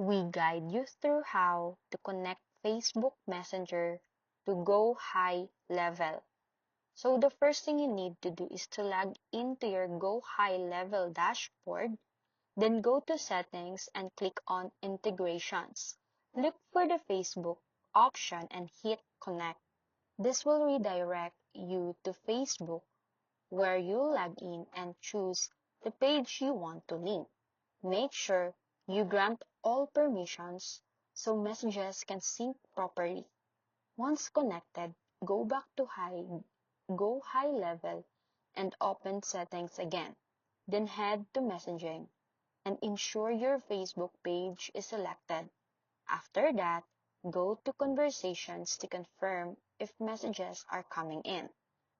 We guide you through how to connect Facebook Messenger to Gohighlevel. So the first thing you need to do is to log into your Gohighlevel dashboard, then go to Settings and click on Integrations. Look for the Facebook option and hit Connect. This will redirect you to Facebook where you log in and choose the page you want to link. Make sure you grant all permissions so messages can sync properly. Once connected, go high level and open settings again. Then head to messaging and ensure your Facebook page is selected. After that, go to conversations to confirm if messages are coming in.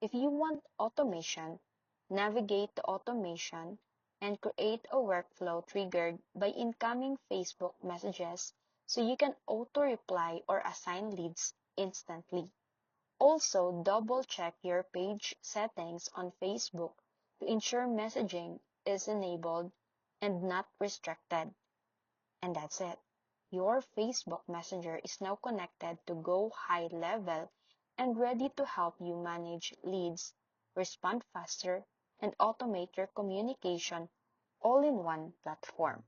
If you want automation, navigate to automation and create a workflow triggered by incoming Facebook messages so you can auto-reply or assign leads instantly. Also, double-check your page settings on Facebook to ensure messaging is enabled and not restricted. And that's it. Your Facebook Messenger is now connected to Gohighlevel and ready to help you manage leads, respond faster, and automate your communication all in one platform.